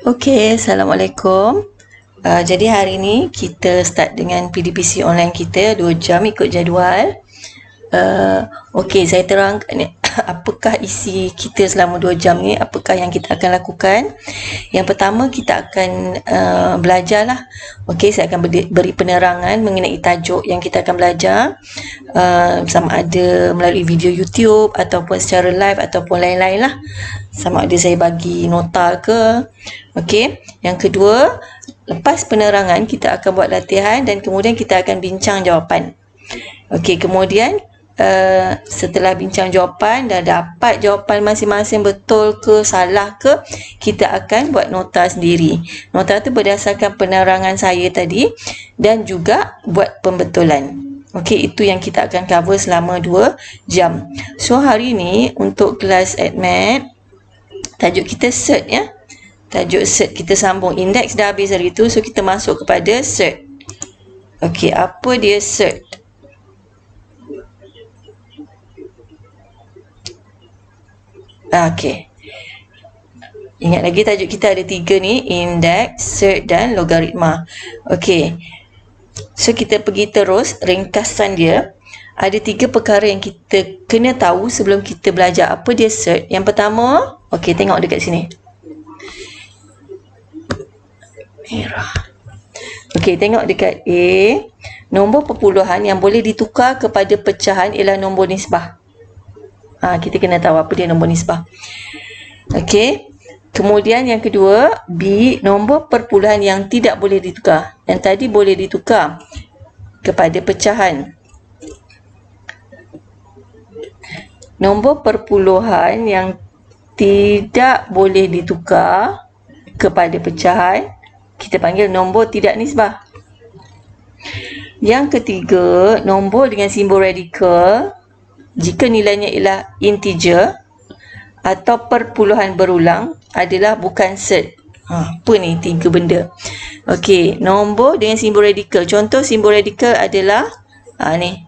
Okey, Assalamualaikum. Jadi hari ni kita start dengan PDPC online kita 2 jam ikut jadual. Okey, saya terangkan ni apakah isi kita selama 2 jam ni, apakah yang kita akan lakukan. Yang pertama kita akan belajarlah. Okey, saya akan beri penerangan mengenai tajuk yang kita akan belajar. Sama ada melalui video YouTube ataupun secara live ataupun lain-lain lah. Sama ada saya bagi nota ke. Okey, yang kedua, lepas penerangan kita akan buat latihan dan kemudian kita akan bincang jawapan. Okey, kemudian setelah bincang jawapan dah dapat jawapan masing-masing betul ke salah ke, kita akan buat nota sendiri. Nota tu berdasarkan penerangan saya tadi dan juga buat pembetulan. Okey, itu yang kita akan cover selama 2 jam. So hari ni untuk kelas AdMed, tajuk kita cert ya. Tajuk cert kita sambung. Indeks dah habis hari tu, so kita masuk kepada cert. Okey, apa dia cert? Okey. Ingat lagi tajuk kita ada 3 ni, indeks, cert dan logaritma. Okey. So kita pergi terus ringkasan dia. Ada 3 perkara yang kita kena tahu sebelum kita belajar apa dia cert. Yang pertama, okey, tengok dekat sini. Merah. Okey, tengok dekat A. Nombor perpuluhan yang boleh ditukar kepada pecahan ialah nombor nisbah. Kita kena tahu apa dia nombor nisbah. Okey. Kemudian yang kedua, B. Nombor perpuluhan yang tidak boleh ditukar. Yang tadi boleh ditukar kepada pecahan. Nombor perpuluhan yang tidak boleh ditukar kepada pecahan kita panggil nombor tidak nisbah. Yang ketiga, nombor dengan simbol radikal jika nilainya ialah integer atau perpuluhan berulang adalah bukan cert. Apa ni 3 benda? Okey, nombor dengan simbol radikal. Contoh simbol radikal adalah ni.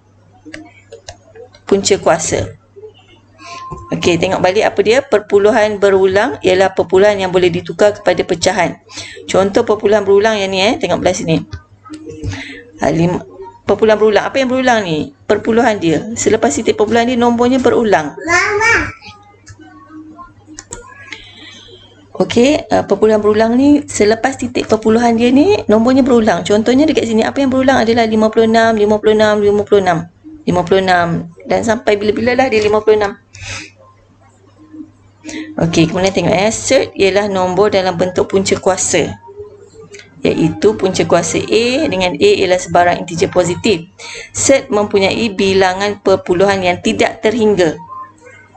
Punca kuasa. Okey, tengok balik apa dia. Perpuluhan berulang ialah perpuluhan yang boleh ditukar kepada pecahan. Contoh perpuluhan berulang yang ni tengok belah sini. Perpuluhan berulang. Apa yang berulang ni? Perpuluhan dia. Selepas titik perpuluhan dia, nombornya berulang. Okey, perpuluhan berulang ni selepas titik perpuluhan dia ni nombornya berulang. Contohnya dekat sini apa yang berulang adalah 56, 56, 56, 56 dan sampai bila-bila lah dia 56. Okey, kemudian tengok cert ialah nombor dalam bentuk punca kuasa. Iaitu punca kuasa A dengan A ialah sebarang integer positif. Cert mempunyai bilangan perpuluhan yang tidak terhingga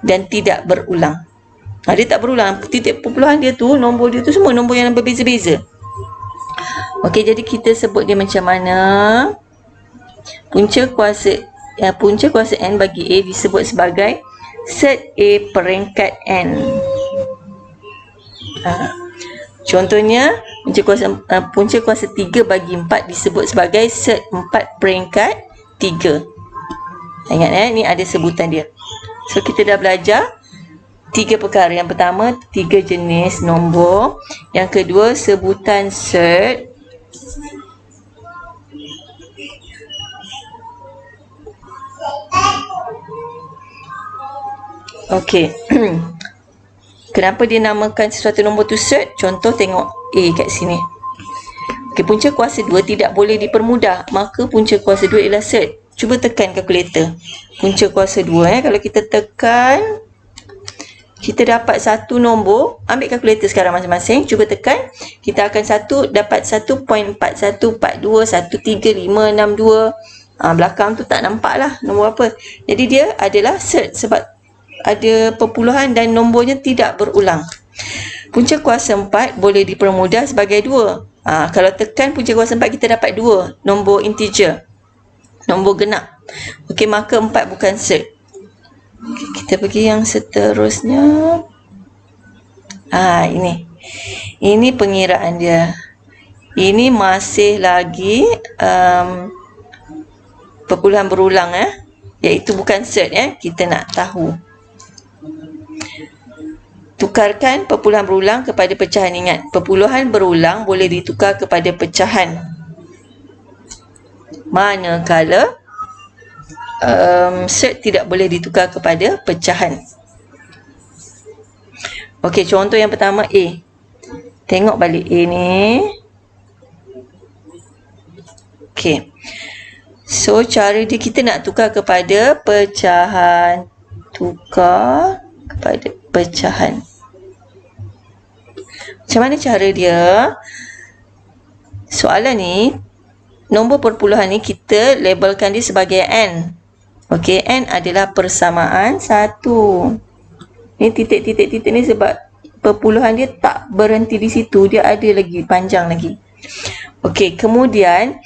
dan tidak berulang. Dia tak berulang. Titik perpuluhan dia tu, nombor dia tu semua nombor yang berbeza-beza. Okey, jadi kita sebut dia macam mana? Punca kuasa N bagi A disebut sebagai cert A peringkat N. Contohnya, punca kuasa 3 bagi 4 disebut sebagai cert 4 peringkat 3. Ingat ni ada sebutan dia. So kita dah belajar 3 perkara. Yang pertama, 3 jenis nombor. Yang kedua, sebutan cert. Okey. Kenapa dia namakan sesuatu nombor tu cert? Contoh tengok A kat sini. Okey, punca kuasa 2 tidak boleh dipermudah. Maka punca kuasa 2 ialah cert. Cuba tekan kalkulator. Punca kuasa 2 kalau kita tekan, kita dapat satu nombor. Ambil kalkulator sekarang masing-masing. Cuba tekan. Kita akan dapat 1.4142, 13562. Belakang tu tak nampak lah nombor apa. Jadi dia adalah cert sebab ada perpuluhan dan nombornya tidak berulang. Punca kuasa 4 boleh dipermudah sebagai 2. Kalau tekan punca kuasa 4 kita dapat 2 nombor integer, nombor genap. Okey, maka 4 bukan cert. Okay, kita pergi yang seterusnya. Ini pengiraan dia. Ini masih lagi perpuluhan berulang iaitu bukan cert Kita nak tahu. tukarkan perpuluhan berulang kepada pecahan. Ingat, perpuluhan berulang boleh ditukar kepada pecahan. Manakala set tidak boleh ditukar kepada pecahan. Okey, contoh yang pertama A. Tengok balik A ni. Okey. So, cara dia kita nak tukar kepada pecahan. Tukar kepada pecahan. Macam mana cara dia? Soalan ni, nombor perpuluhan ni kita labelkan dia sebagai N. Okey, N adalah persamaan 1. Ni titik-titik-titik ni sebab perpuluhan dia tak berhenti di situ. Dia ada lagi, panjang lagi. Okey, kemudian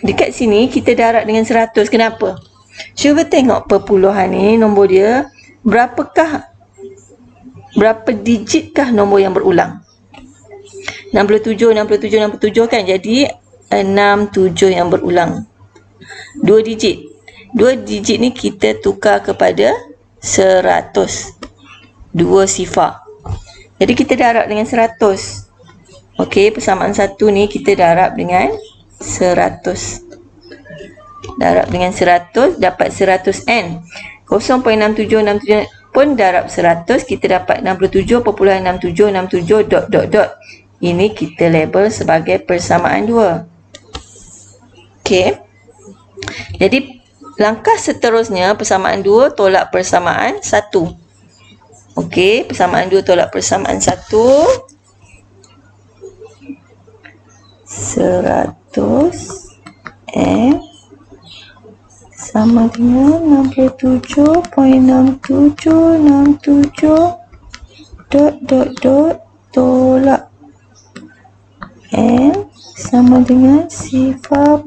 dekat sini kita darab dengan 100. Kenapa? Cuba tengok perpuluhan ni, nombor dia. Berapa digitkah nombor yang berulang? 67 kan. Jadi 67 yang berulang. 2 digit. 2 digit ni kita tukar kepada 100. 2 sifar. Jadi kita darab dengan 100. Okey, persamaan 1 ni kita darab dengan 100. Darab dengan 100 dapat 100N. 0.6767 pun darab 100, kita dapat 67.6767 ... Ini kita label sebagai persamaan 2. Okey. Jadi langkah seterusnya, persamaan 2 tolak persamaan 1. Okey, persamaan 2 tolak persamaan 1. 100N sama dengan 67.6767 ... tolak N sama dengan sifar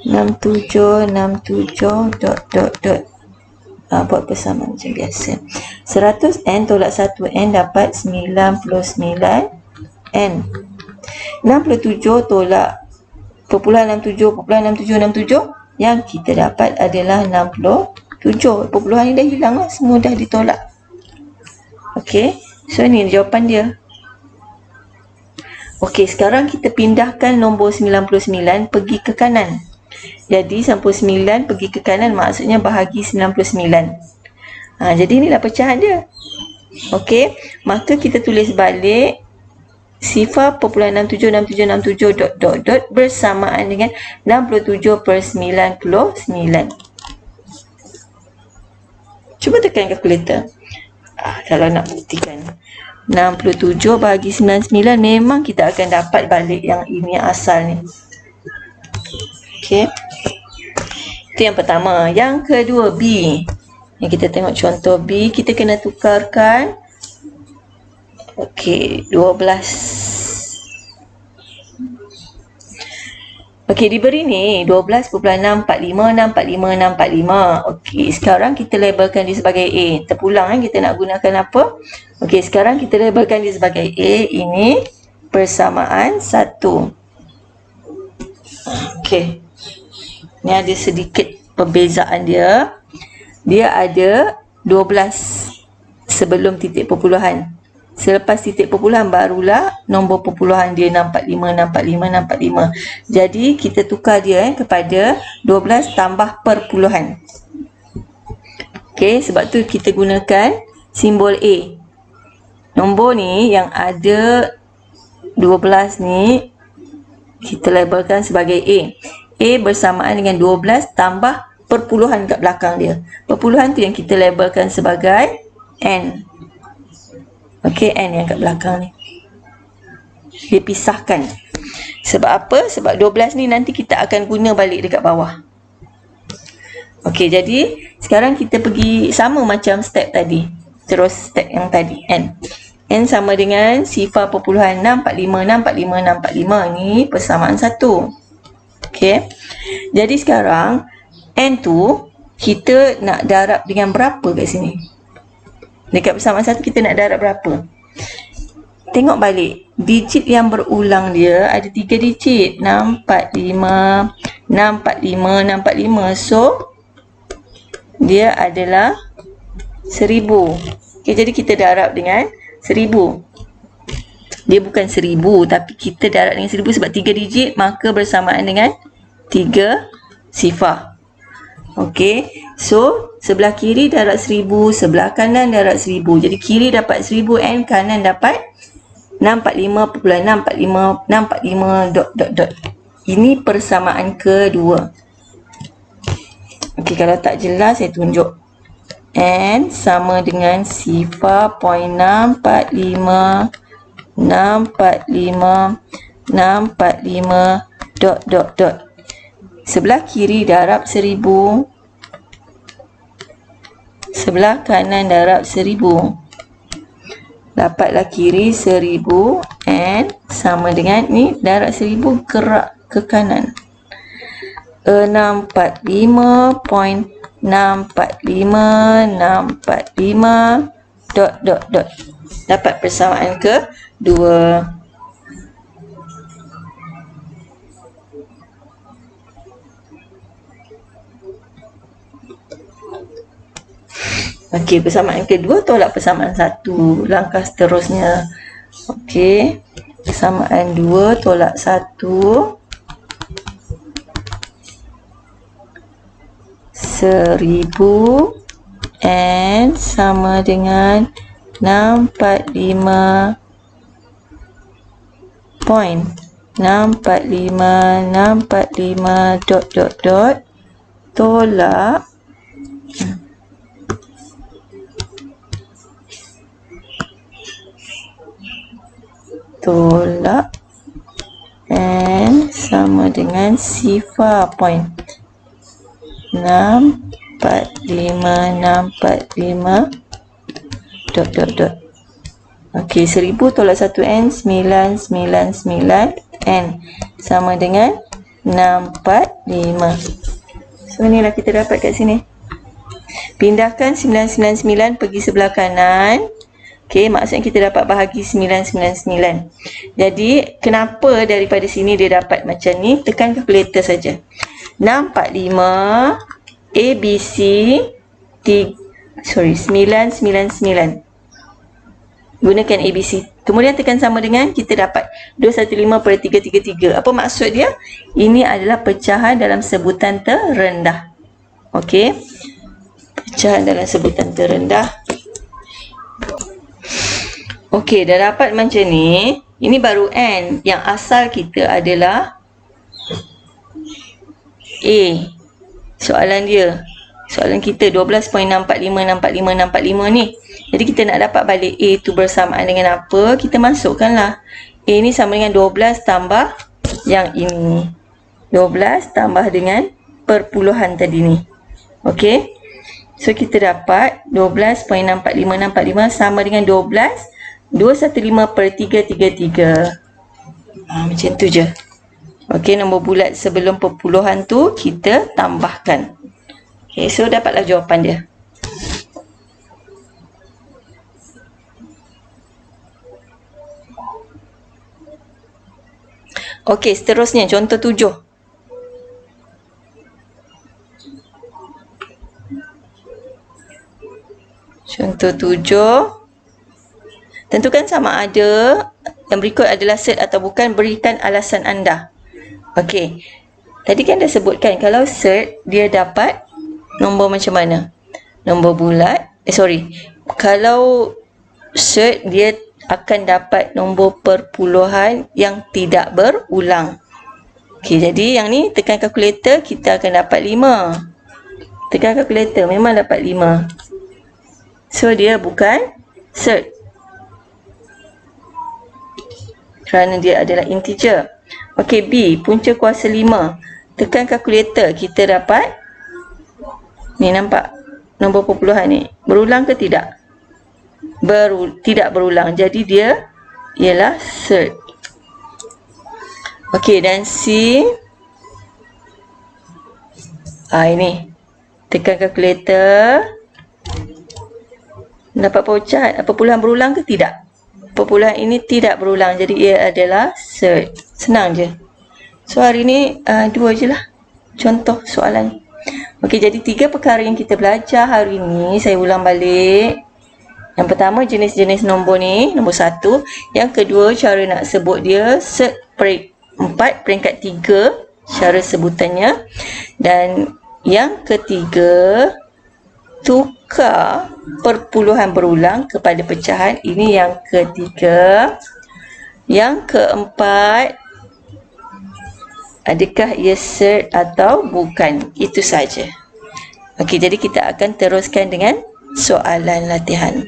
0.6767 ... buat persamaan macam biasa. 100N tolak 1N dapat 99N. 67 tolak perpuluhan 67.6767 yang kita dapat adalah 67. Perpuluhan ni dah hilang lah, semua dah ditolak. Okey, so ni jawapan dia. Okey, sekarang kita pindahkan nombor 99 pergi ke kanan. Jadi 99 pergi ke kanan maksudnya bahagi 99. Jadi inilah pecahan dia. Okey, maka kita tulis balik sifar perpuluhan 67.6767 ... bersamaan dengan 67/99. Cuba tekan kalkulator. Kalau nak buktikan 67 bahagi 99, memang kita akan dapat balik yang ini, asal ni. Okey, itu yang pertama. Yang kedua, B. Yang kita tengok contoh B, kita kena tukarkan. Okey, 12. Okey, diberi ni 12.645. Okey, sekarang kita labelkan dia sebagai A. Terpulang kita nak gunakan apa? Okey, sekarang kita labelkan dia sebagai A. Ini persamaan 1. Okey. Ni ada sedikit perbezaan dia. Dia ada 12 sebelum titik perpuluhan. Selepas titik perpuluhan barulah nombor perpuluhan dia 645. Jadi kita tukar dia kepada 12 tambah perpuluhan. Okey, sebab tu kita gunakan simbol A. Nombor ni yang ada 12 ni kita labelkan sebagai A. A bersamaan dengan 12 tambah perpuluhan kat belakang dia. Perpuluhan tu yang kita labelkan sebagai N. Okey, N yang kat belakang ni dipisahkan. Sebab apa? Sebab 12 ni nanti kita akan guna balik dekat bawah. Okey, jadi sekarang kita pergi sama macam step tadi. Terus step yang tadi, N. N sama dengan sifar perpuluhan 645. Ni persamaan 1. Okey. Jadi sekarang N tu kita nak darab dengan berapa kat sini? Dekat persamaan 1 kita nak darab berapa? Tengok balik. Digit yang berulang dia ada 3 digit. 645. So, dia adalah 1000. Okay, jadi kita darab dengan 1000. Dia bukan 1000, tapi kita darab dengan 1000 sebab 3 digit, maka bersamaan dengan 3 sifar. Okey, so sebelah kiri darab 1000, sebelah kanan darab 1000. Jadi kiri dapat 1000 and kanan dapat 645.645 . Ini persamaan kedua. Okey, kalau tak jelas saya tunjuk. N sama dengan sifar 0.645 645. Sebelah kiri darab 1000, sebelah kanan darab 1000. Dapatlah kiri 1000 and sama dengan ni darab 1000 gerak ke kanan. 645.645. Dapat persamaan kedua. Okey, persamaan kedua tolak persamaan satu. Langkah seterusnya. Okey, persamaan 2 tolak 1. 1000 and sama dengan 645.645. Tolak n sama dengan sifar point 645. Okey, 1000 tolak 1n 999 n sama dengan 645. So inilah kita dapat kat sini. Pindahkan 999 pergi sebelah kanan. Okey, maksudnya kita dapat bahagi 999. Jadi, kenapa daripada sini dia dapat macam ni? Tekan kalkulator saja. 645 ABC 999. Gunakan ABC. Kemudian tekan sama dengan, kita dapat 215/333. Apa maksud dia? Ini adalah pecahan dalam sebutan terendah. Okey. Pecahan dalam sebutan terendah. Okey, dah dapat macam ni. Ini baru N. Yang asal kita adalah A. Soalan dia. Soalan kita 12.645 ni. Jadi kita nak dapat balik A tu bersamaan dengan apa? Kita masukkanlah. A ni sama dengan 12 tambah yang ini. 12 tambah dengan perpuluhan tadi ni. Okey. So kita dapat 12.645 sama dengan 215/333. Macam tu je. Okey, nombor bulat sebelum perpuluhan tu kita tambahkan. Okey, so dapatlah jawapan dia. Okey, seterusnya contoh 7. Contoh 7. Tentukan sama ada yang berikut adalah cert atau bukan, berikan alasan anda. Okey. Tadi kan dah sebutkan kalau cert dia dapat nombor macam mana? Nombor bulat. Kalau cert dia akan dapat nombor perpuluhan yang tidak berulang. Okey, jadi yang ni tekan kalkulator kita akan dapat 5. Tekan kalkulator memang dapat 5. So dia bukan cert. Kerana dia adalah integer. Okey, B, punca kuasa 5. Tekan kalkulator, kita dapat ni, nampak nombor perpuluhan ni. Berulang ke tidak? Tidak berulang. Jadi dia ialah cert. Okey, dan C. Ini. Tekan kalkulator. Dapat pecahan. Perpuluhan berulang ke tidak? Perpuluhan ini tidak berulang. Jadi ia adalah cert. Senang je. So hari ni 2 je lah contoh soalan. Okey, jadi 3 perkara yang kita belajar hari ni. Saya ulang balik. Yang pertama jenis-jenis nombor ni, nombor 1. Yang kedua cara nak sebut dia. Set 4, peringkat 3 cara sebutannya. Dan yang ketiga, tukar perpuluhan berulang kepada pecahan. Ini yang ketiga. Yang keempat, adakah ia set atau bukan? Itu saja. Okey, jadi kita akan teruskan dengan soalan latihan.